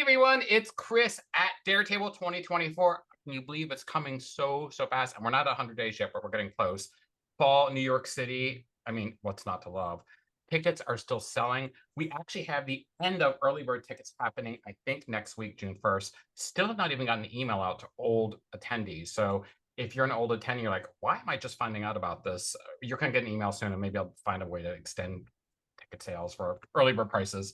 everyone, it's Chris at DareTable 2024. Can you believe it's coming so fast? And we're not 100 days yet, but we're getting close. Fall, New York City. I mean, what's not to love? Tickets are still selling. We actually have the end of early bird tickets happening, I think, next week, June 1st. Still have not even gotten the email out to old attendees. So if you're an old attendee, you're like, why am I just finding out about this? You're going to get an email soon, and maybe I'll find a way to extend ticket sales for early bird prices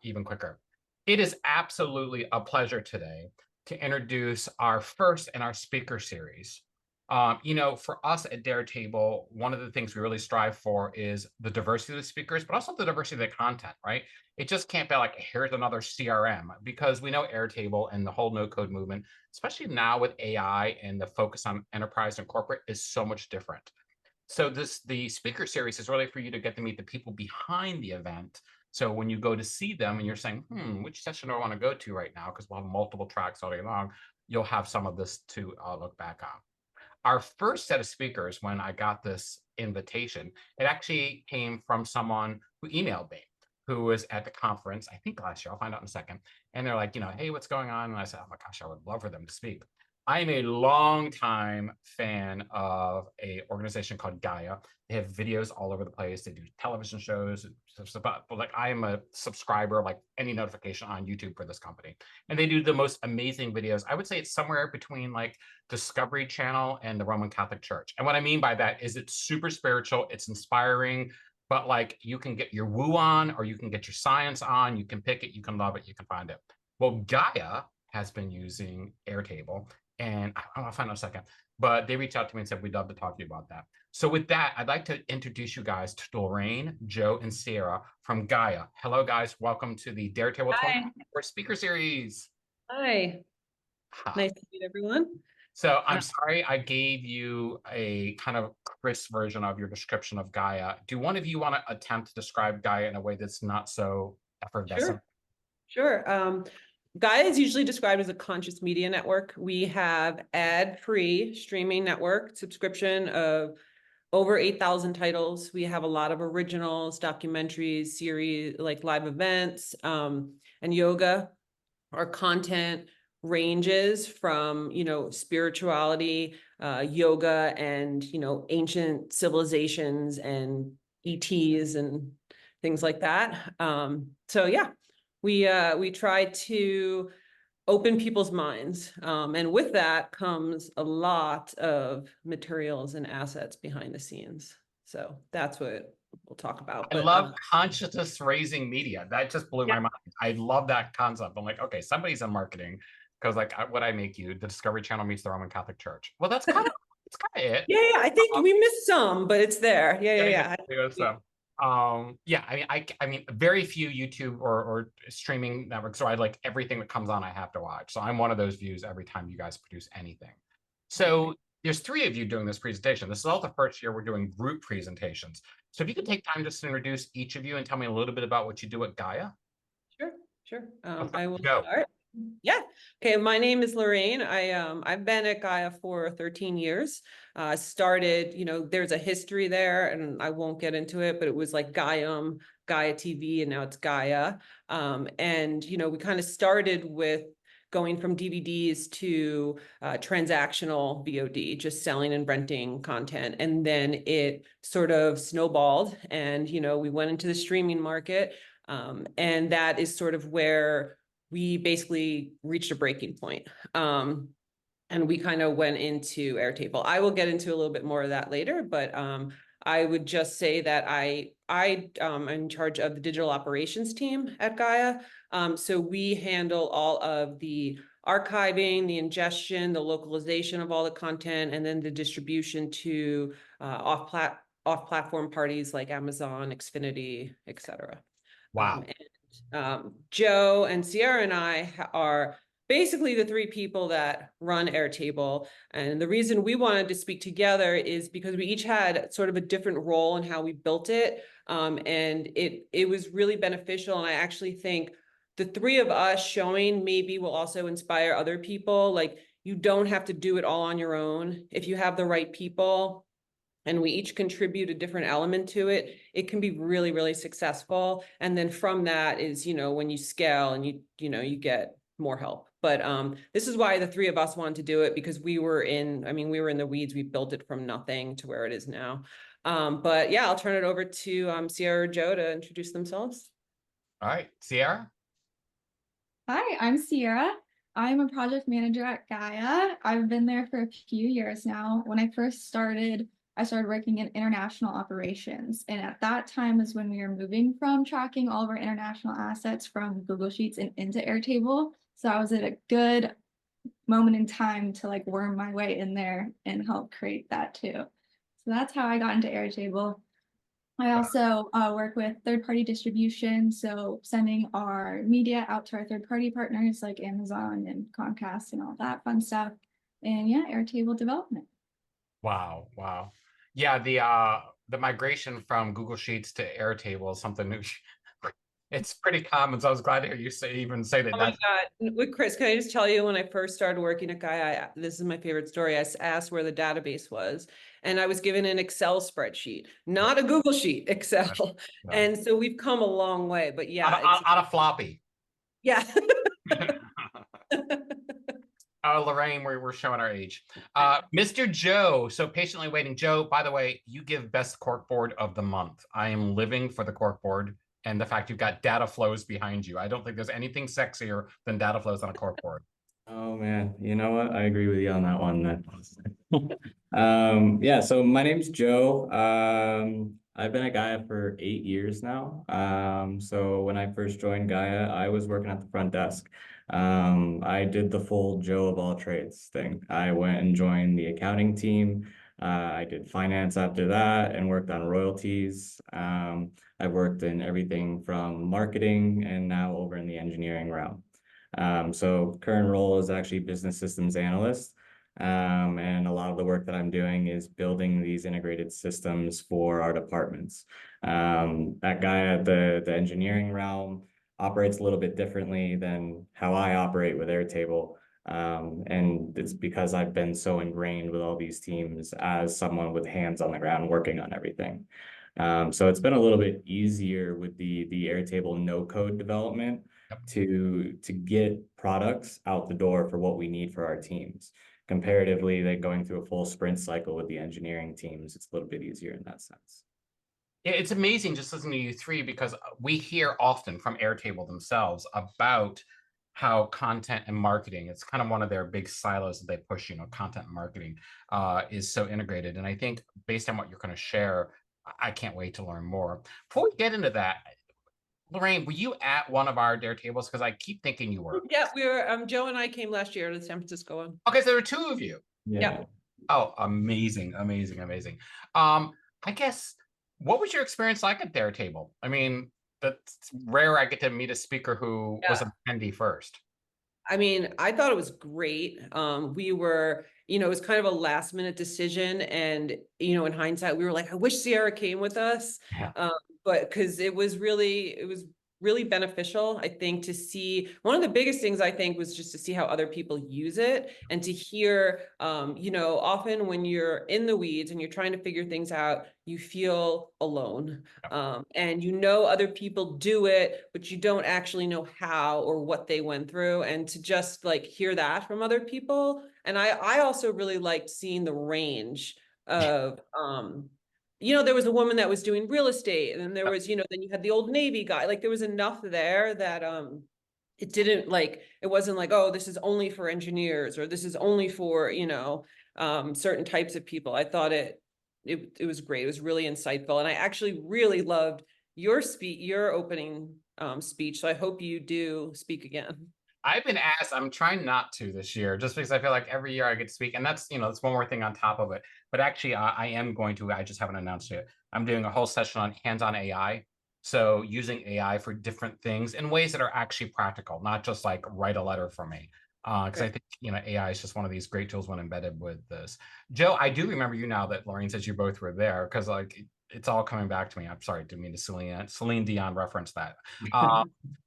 even quicker. It is absolutely a pleasure today to introduce our first in our speaker series. For us at DareTable, one of the things we really strive for is the diversity of the speakers, but also the diversity of the content, right? It just can't be like, here's another CRM, because we know Airtable and the whole no-code movement, especially now with AI and the focus on enterprise and corporate, is so much different. So the speaker series is really for you to get to meet the people behind the event. So when you go to see them and you're saying, which session do I want to go to right now? Because we'll have multiple tracks all day long. You'll have some of this to look back on. Our first set of speakers, when I got this invitation, it actually came from someone who emailed me, who was at the conference, I think last year, I'll find out in a second. And they're like, hey, what's going on? And I said, oh my gosh, I would love for them to speak. I am a longtime fan of an organization called GAIA. They have videos all over the place. They do television shows. But like, I am a subscriber, like any notification on YouTube for this company. And they do the most amazing videos. I would say it's somewhere between like Discovery Channel and the Roman Catholic Church. And what I mean by that is it's super spiritual, it's inspiring, but like you can get your woo on, or you can get your science on, you can pick it, you can love it, you can find it. Well, GAIA has been using Airtable, and I'll find out in a second, but they reached out to me and said, we'd love to talk to you about that. So with that, I'd like to introduce you guys to Lorraine, Joe, and Sierra from GAIA. Hello, guys. Welcome to the DareTable 24 speaker series. Hi. Nice to meet everyone. So I'm sorry I gave you a kind of crisp version of your description of GAIA. Do one of you want to attempt to describe GAIA in a way that's not so effervescent? Sure. GAIA is usually described as a conscious media network. We have ad-free streaming network subscription of over 8,000 titles. We have a lot of originals, documentaries, series, like live events, and yoga. Our content ranges from, spirituality, yoga, and, ancient civilizations and ETs and things like that. So yeah, we try to open people's minds. And with that comes a lot of materials and assets behind the scenes. So that's what we'll talk about. I love consciousness raising media. That just blew my mind. I love that concept. I'm like, okay, somebody's in marketing, because like what I make you, the Discovery Channel meets the Roman Catholic Church. Well, that's kind of it. Yeah, I think we missed some, but it's there. Yeah. I mean, very few YouTube or streaming networks. So I like everything that comes on, I have to watch. So I'm one of those views every time you guys produce anything. So there's three of you doing this presentation. This is all the first year we're doing group presentations. So if you could take time just to introduce each of you and tell me a little bit about what you do at GAIA. Sure. I will start. Yeah. Okay. My name is Lorraine. I've been at GAIA for 13 years. Started, there's a history there, and I won't get into it, but it was like GAIA TV, and now it's GAIA. We kind of started with going from DVDs to transactional VOD, just selling and renting content. And then it sort of snowballed, and, we went into the streaming market. And that is sort of where we basically reached a breaking point. And we kind of went into Airtable. I will get into a little bit more of that later, but I would just say that I'm in charge of the digital operations team at GAIA. So we handle all of the archiving, the ingestion, the localization of all the content, and then the distribution to off-platform parties like Amazon, Xfinity, etc. Wow. Joe and Sierra and I are basically the three people that run Airtable. And the reason we wanted to speak together is because we each had sort of a different role in how we built it. And it was really beneficial. And I actually think the three of us showing maybe will also inspire other people. Like, you don't have to do it all on your own. If you have the right people, and we each contribute a different element to it, it can be really, really successful. And then from that is, when you scale and you get more help. But this is why the three of us wanted to do it, because we were in the weeds. We built it from nothing to where it is now. But yeah, I'll turn it over to Sierra or Joe to introduce themselves. All right, Sierra. Hi, I'm Sierra. I'm a project manager at GAIA. I've been there for a few years now. When I first started, I started working in international operations. And at that time is when we were moving from tracking all of our international assets from Google Sheets and into Airtable. So I was at a good moment in time to like worm my way in there and help create that too. So that's how I got into Airtable. I also work with third-party distribution, so sending our media out to our third-party partners like Amazon and Comcast and all that fun stuff. And yeah, Airtable development. Wow, wow. Yeah, the migration from Google Sheets to Airtable is something new. It's pretty common, so I was glad to hear you say that. Oh my God. With Chris, can I just tell you, when I first started working at GAIA, this is my favorite story. I asked where the database was, and I was given an Excel spreadsheet, not a Google sheet, Excel. Yeah. And so we've come a long way, but yeah. On a floppy. Yeah. Lorraine, we're showing our age. Mr. Joe, so patiently waiting. Joe, by the way, you give best corkboard of the month. I am living for the corkboard and the fact you've got data flows behind you. I don't think there's anything sexier than data flows on a corkboard. Oh man, you know what? I agree with you on that one then. Yeah, so my name's Joe. I've been at GAIA for 8 years now. So when I first joined GAIA, I was working at the front desk. I did the full Joe of all trades thing. I went and joined the accounting team. I did finance after that and worked on royalties. I've worked in everything from marketing and now over in the engineering realm. So current role is actually business systems analyst. And a lot of the work that I'm doing is building these integrated systems for our departments. At GAIA, the engineering realm operates a little bit differently than how I operate with Airtable. And it's because I've been so ingrained with all these teams as someone with hands on the ground working on everything. So it's been a little bit easier with the Airtable no-code development to get products out the door for what we need for our teams. Comparatively, they're going through a full sprint cycle with the engineering teams. It's a little bit easier in that sense. Yeah, it's amazing just listening to you three, because we hear often from Airtable themselves about how content and marketing, it's kind of one of their big silos that they push, content and marketing is so integrated. And I think based on what you're going to share, I can't wait to learn more. Before we get into that, Lorraine, were you at one of our DareTables? Because I keep thinking you were. Yeah, we were. Joe and I came last year to the San Francisco one. Okay, so there were two of you. Yeah. Oh, amazing, amazing, amazing. I guess, what was your experience like at DareTable? I mean, that's rare I get to meet a speaker who was an attendee first. I mean, I thought it was great. We were, it was kind of a last minute decision. And, in hindsight, we were like, I wish Sierra came with us. Yeah. But because it was really beneficial, I think, to see. One of the biggest things, I think, was just to see how other people use it and to hear, often when you're in the weeds and you're trying to figure things out, you feel alone. And other people do it, but you don't actually know how or what they went through. And to just like hear that from other people. And I also really liked seeing the range of there was a woman that was doing real estate, and then there was, then you had the old Navy guy. Like there was enough there that it wasn't like, oh, this is only for engineers or this is only for, certain types of people. I thought it was great. It was really insightful. And I actually really loved your opening speech. So I hope you do speak again. I've been asked, I'm trying not to this year, just because I feel like every year I get to speak, and that's, that's one more thing on top of it. But actually, I am going to, I just haven't announced it. I'm doing a whole session on hands-on AI. So using AI for different things in ways that are actually practical, not just like write a letter for me. Because I think, AI is just one of these great tools when embedded with this. Joe, I do remember you now that Lorraine says you both were there, because like, it's all coming back to me. I'm sorry, didn't mean to Celine Dion reference that.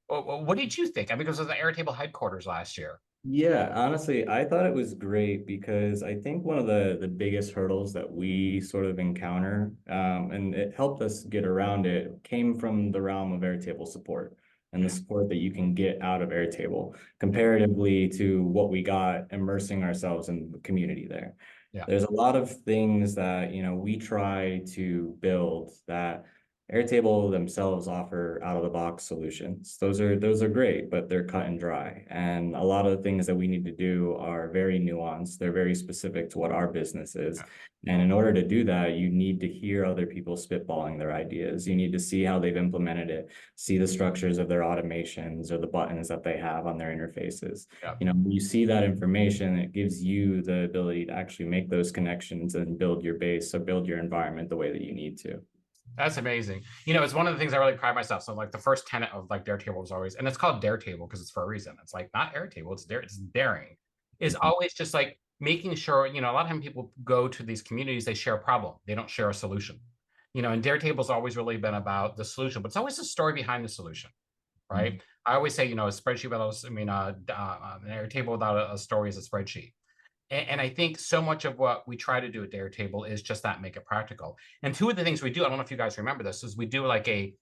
What did you think? I mean, because it was the Airtable headquarters last year. Yeah, honestly, I thought it was great because I think one of the biggest hurdles that we sort of encounter, and it helped us get around it, came from the realm of Airtable support and the support that you can get out of Airtable comparatively to what we got immersing ourselves in the community there. Yeah. There's a lot of things that, we try to build that Airtable themselves offer out-of-the-box solutions. Those are great, but they're cut and dry. And a lot of the things that we need to do are very nuanced. They're very specific to what our business is. And in order to do that, you need to hear other people spitballing their ideas. You need to see how they've implemented it, see the structures of their automations or the buttons that they have on their interfaces. Yeah. You see that information, it gives you the ability to actually make those connections and build your base or build your environment the way that you need to. That's amazing. It's one of the things I really pride myself. So like the first tenet of like DareTable is always, and it's called DareTable because it's for a reason. It's like not Airtable, it's daring. Is always just like making sure, a lot of time people go to these communities, they share a problem. They don't share a solution. And DareTable's always really been about the solution, but it's always a story behind the solution, right? I always say, a spreadsheet without, an Airtable without a story is a spreadsheet. And I think so much of what we try to do at DareTable is just that, make it practical. And two of the things we do, I don't know if you guys remember this, is we do like an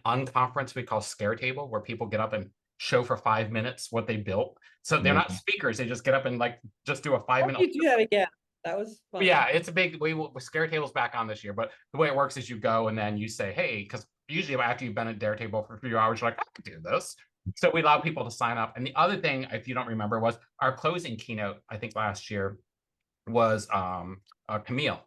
unconference we call Scare Table, where people get up and show for 5 minutes what they built. So they're not speakers; they just get up and like just do a 5-minute. You do that again. That was fun. Yeah, it's a big. Scare Table's back on this year, but the way it works is you go and then you say, "Hey," because usually after you've been at DareTable for a few hours, you're like, "I could do this." So we allow people to sign up. And the other thing, if you don't remember, was our closing keynote, I think last year, was Camille.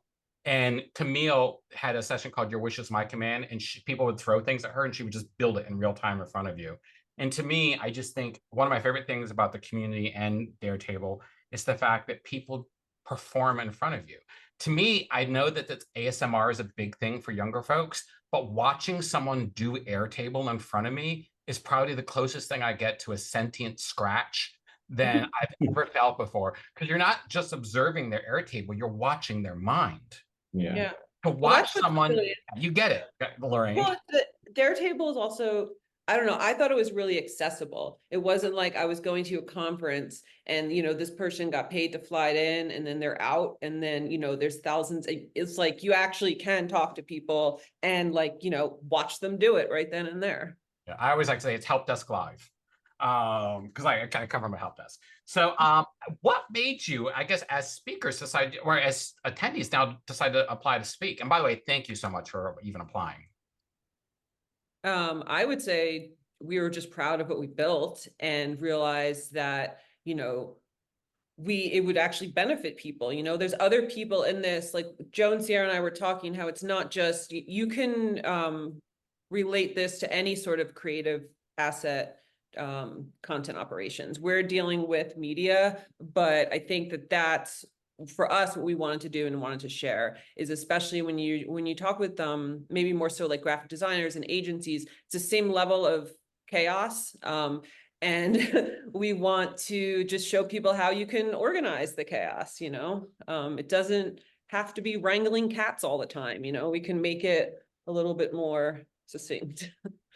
And Camille had a session called Your Wish is My Command, and people would throw things at her and she would just build it in real time in front of you. And to me, I just think one of my favorite things about the community and DareTable is the fact that people perform in front of you. To me, I know that ASMR is a big thing for younger folks, but watching someone do Airtable in front of me is probably the closest thing I get to a sentient scratch than I've ever felt before. Because you're not just observing their Airtable, you're watching their mind. Yeah. To watch someone, you get it, Lorraine. Well, DareTable is also, I don't know, I thought it was really accessible. It wasn't like I was going to a conference and, this person got paid to fly in and then they're out and then, there's thousands. It's like you actually can talk to people and watch them do it right then and there. Yeah, I always like to say it's Help Desk Live, because I kind of come from a help desk. So what made you, I guess, as speakers decide, or as attendees now decide to apply to speak? And by the way, thank you so much for even applying. I would say we were just proud of what we built and realized that, it would actually benefit people. There's other people in this, like Joe and Sierra and I were talking, how it's not just, you can relate this to any sort of creative asset content operations. We're dealing with media, but I think that that's for us what we wanted to do and wanted to share is, especially when you talk with maybe more so like graphic designers and agencies, it's the same level of chaos, and we want to just show people how you can organize the chaos. It doesn't have to be wrangling cats all the time. We can make it a little bit more succinct.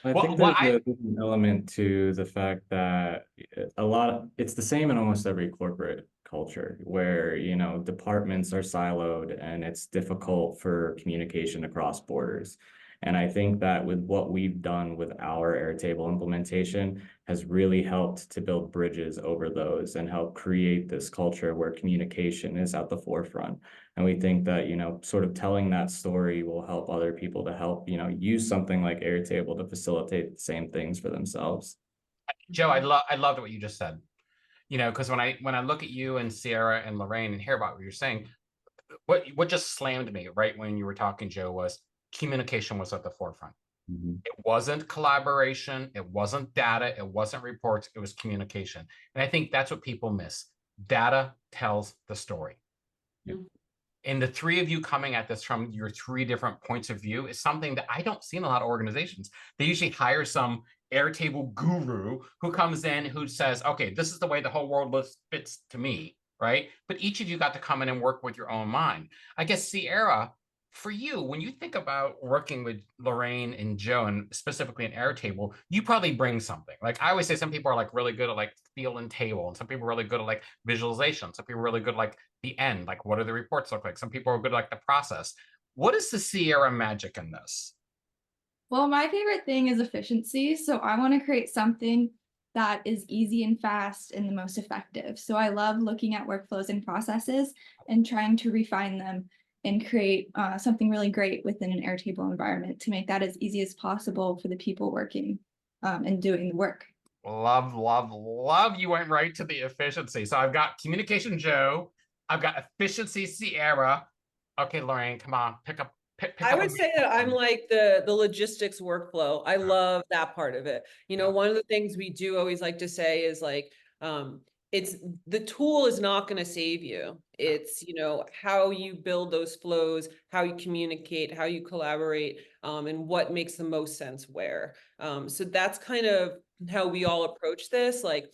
I think there's an element to the fact that it's the same in almost every corporate culture where, departments are siloed and it's difficult for communication across borders. And I think that with what we've done with our Airtable implementation has really helped to build bridges over those and help create this culture where communication is at the forefront. And we think that, sort of telling that story will help other people to help, use something like Airtable to facilitate the same things for themselves. Joe, I loved what you just said. Because when I look at you and Sierra and Lorraine and hear about what you're saying, what just slammed me right when you were talking, Joe, was communication was at the forefront. It wasn't collaboration, it wasn't data, it wasn't reports, it was communication. And I think that's what people miss. Data tells the story. And the three of you coming at this from your three different points of view is something that I don't see in a lot of organizations. They usually hire some Airtable guru who comes in, who says, okay, this is the way the whole world fits to me, right? But each of you got to come in and work with your own mind. I guess, Sierra, for you, when you think about working with Lorraine and Joe, and specifically in Airtable, you probably bring something. Like I always say, some people are like really good at like feel and table, and some people are really good at like visualization. Some people are really good at like the end, like what do the reports look like? Some people are good at like the process. What is the Sierra magic in this? Well, my favorite thing is efficiency. So I want to create something that is easy and fast and the most effective. So I love looking at workflows and processes and trying to refine them and create something really great within an Airtable environment to make that as easy as possible for the people working and doing the work. Love, love, love. You went right to the efficiency. So I've got communication Joe. I've got efficiency Sierra. Okay, Lorraine, come on, pick up. I would say that I'm like the logistics workflow. I love that part of it. You know, one of the things we do always like to say is like, it's the tool is not going to save you. It's, you know, how you build those flows, how you communicate, how you collaborate, and what makes the most sense where. So that's kind of how we all approach this. Like,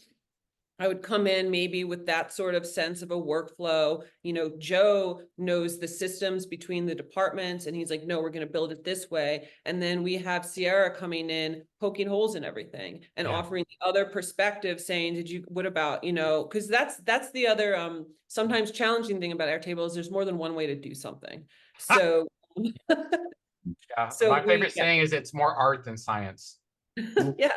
I would come in maybe with that sort of sense of a workflow. You know, Joe knows the systems between the departments, and he's like, no, we're going to build it this way. And then we have Sierra coming in, poking holes in everything and offering the other perspective, saying, what about, you know, because that's the other sometimes challenging thing about Airtable is there's more than one way to do something. So, my favorite saying is it's more art than science. Yeah.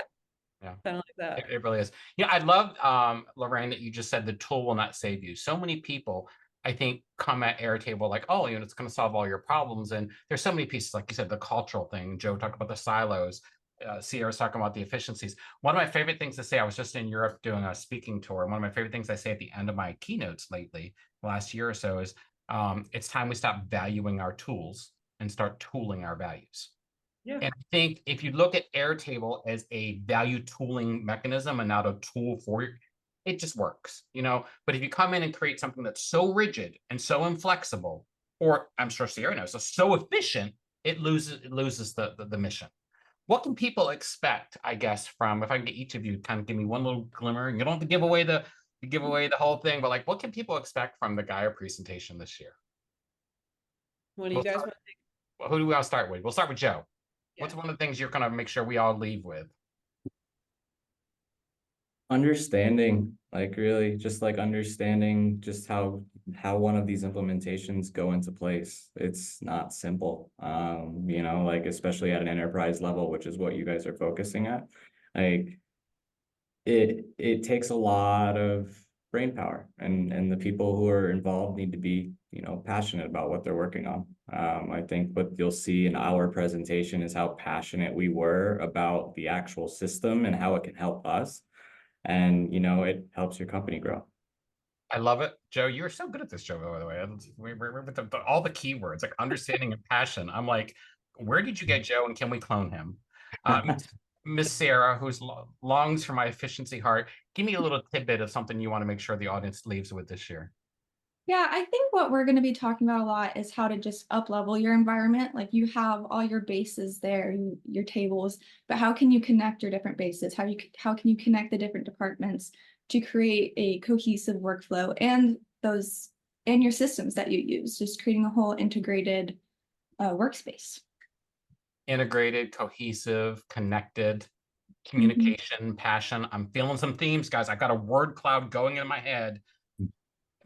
Yeah, kind of like that. It really is. Yeah, I love Lorraine, that you just said the tool will not save you. So many people, I think, come at Airtable like, oh, you know, it's going to solve all your problems. And there's so many pieces, like you said, the cultural thing. Joe talked about the silos. Sierra's talking about the efficiencies. One of my favorite things to say, I was just in Europe doing a speaking tour, and one of my favorite things I say at the end of my keynotes lately, the last year or so, is it's time we stop valuing our tools and start tooling our values. Yeah. And I think if you look at Airtable as a value tooling mechanism and not a tool for it, it just works, you know. But if you come in and create something that's so rigid and so inflexible, or I'm sure Sierra knows, so efficient, it loses the mission. What can people expect, I guess, from, if I can get each of you kind of give me one little glimmer, and you don't have to give away the whole thing, but like, what can people expect from the GAIA presentation this year? What do you guys want to think? Who do we all start with? We'll start with Joe. What's one of the things you're going to make sure we all leave with? Understanding, like really just like understanding just how one of these implementations go into place. It's not simple. You know, like especially at an enterprise level, which is what you guys are focusing at. Like it takes a lot of brain power, and the people who are involved need to be, you know, passionate about what they're working on. I think what you'll see in our presentation is how passionate we were about the actual system and how it can help us. And, you know, it helps your company grow. I love it. Joe, you're so good at this, Joe, by the way. We're with all the keywords, like understanding and passion. I'm like, where did you get Joe, and can we clone him? Miss Sarah, who's longs for my efficiency heart, give me a little tidbit of something you want to make sure the audience leaves with this year. Yeah, I think what we're going to be talking about a lot is how to just up-level your environment. Like you have all your bases there, your tables, but how can you connect your different bases? How can you connect the different departments to create a cohesive workflow and your systems that you use, just creating a whole integrated workspace. Integrated, cohesive, connected, communication, passion. I'm feeling some themes, guys. I've got a word cloud going in my head.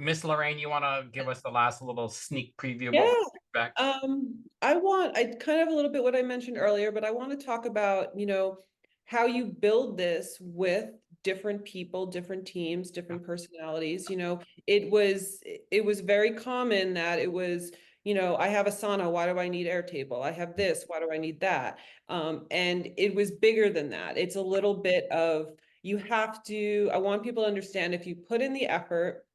Miss Lorraine, you want to give us the last little sneak preview of what we expect? I kind of a little bit what I mentioned earlier, but I want to talk about, you know, how you build this with different people, different teams, different personalities. You know, it was very common that it was, you know, I have Asana, why do I need Airtable? I have this, why do I need that? And it was bigger than that. It's a little bit of, I want people to understand, if you put in the effort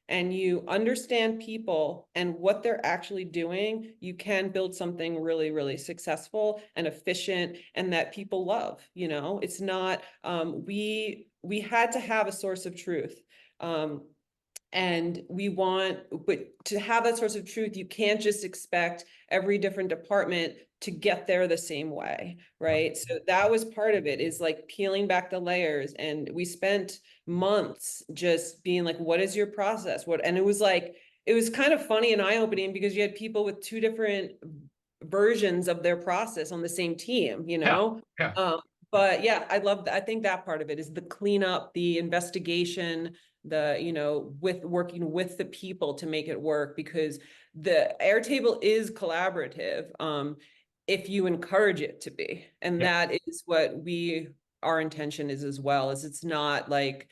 and you understand people and what they're actually doing, you can build something really, really successful and efficient and that people love. You know, it's not, we had to have a source of truth. And but to have that source of truth, you can't just expect every different department to get there the same way, right? So that was part of it, is like peeling back the layers. And we spent months just being like, what is your process? And it was like, it was kind of funny and eye-opening because you had people with two different versions of their process on the same team, you know? Yeah. But yeah, I love that. I think that part of it is the cleanup, the investigation, the, you know, with working with the people to make it work, because the Airtable is collaborative, if you encourage it to be. And Yeah. that is what our intention is as well, is it's not like,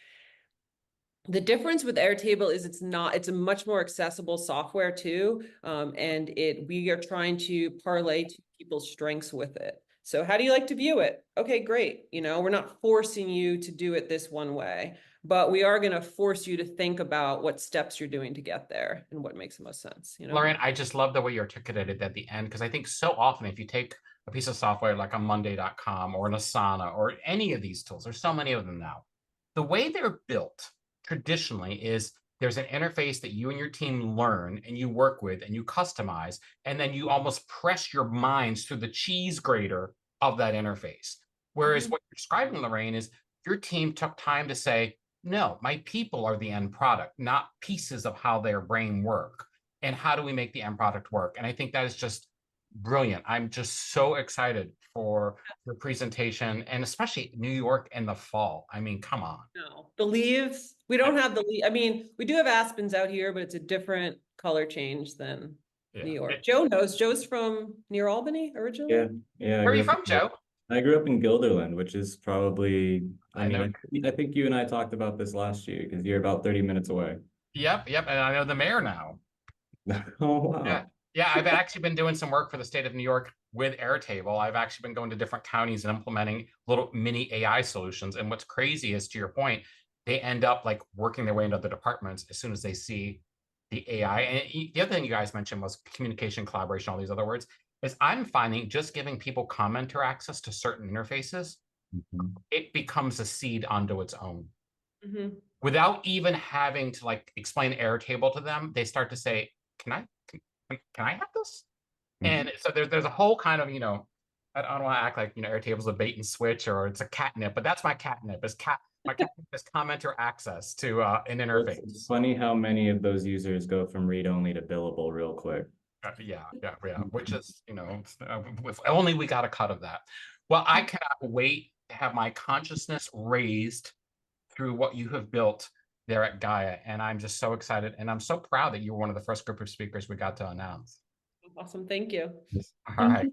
the difference with Airtable is it's a much more accessible software too. And we are trying to parlay to people's strengths with it. So how do you like to view it? Okay, great. You know, we're not forcing you to do it this one way, but we are going to force you to think about what steps you're doing to get there and what makes the most sense. You know, Lorraine, I just love the way you articulated at the end, because I think so often if you take a piece of software like a Monday.com or an Asana or any of these tools, there's so many of them now. The way they're built traditionally is there's an interface that you and your team learn and you work with and you customize, and then you almost press your minds through the cheese grater of that interface. Whereas what you're describing, Lorraine, is your team took time to say, no, my people are the end product, not pieces of how their brain work. And how do we make the end product work? And I think that is just brilliant. I'm just so excited for your presentation, and especially New York in the fall. I mean, come on. no, the leaves, we don't have the leaves. I mean, we do have aspens out here, but it's a different color change than New York. Joe knows. Joe's from near Albany originally. Yeah. Where are you from, Joe? I grew up in Guilderland, which is probably, I know. I think you and I talked about this last year because you're about 30 minutes away. Yep. And I know the mayor now. Oh, wow. Yeah, I've actually been doing some work for the state of New York with Airtable. I've actually been going to different counties and implementing little mini AI solutions. And what's crazy is, to your point, they end up like working their way into other departments as soon as they see the AI. And the other thing you guys mentioned was communication, collaboration, all these other words, is I'm finding just giving people commenter access to certain interfaces, it becomes a seed onto its own. Without even having to like explain Airtable to them, they start to say, can I have this? And so there's a whole kind of, you know, I don't want to act like, you know, Airtable's a bait and switch or it's a catnip, but that's my catnip. My catnip is commenter access to an interface. It's funny how many of those users go from read-only to billable real quick. Yeah. Which is, you know, if only we got a cut of that. Well, I cannot wait to have my consciousness raised through what you have built there at GAIA. And I'm just so excited. And I'm so proud that you were one of the first group of speakers we got to announce. Awesome. Thank you. All right.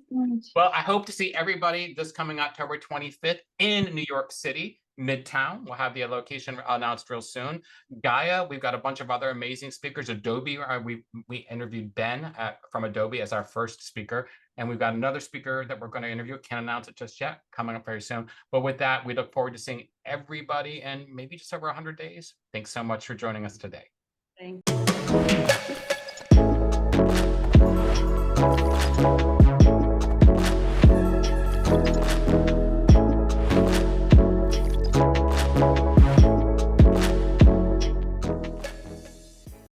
Well, I hope to see everybody this coming October 25th in New York City, Midtown. We'll have the location announced real soon. GAIA, we've got a bunch of other amazing speakers. Adobe, we interviewed Ben from Adobe as our first speaker. And we've got another speaker that we're going to interview. Can't announce it just yet, coming up very soon. But with that, we look forward to seeing everybody in maybe just over 100 days. Thanks so much for joining us today. Thank you.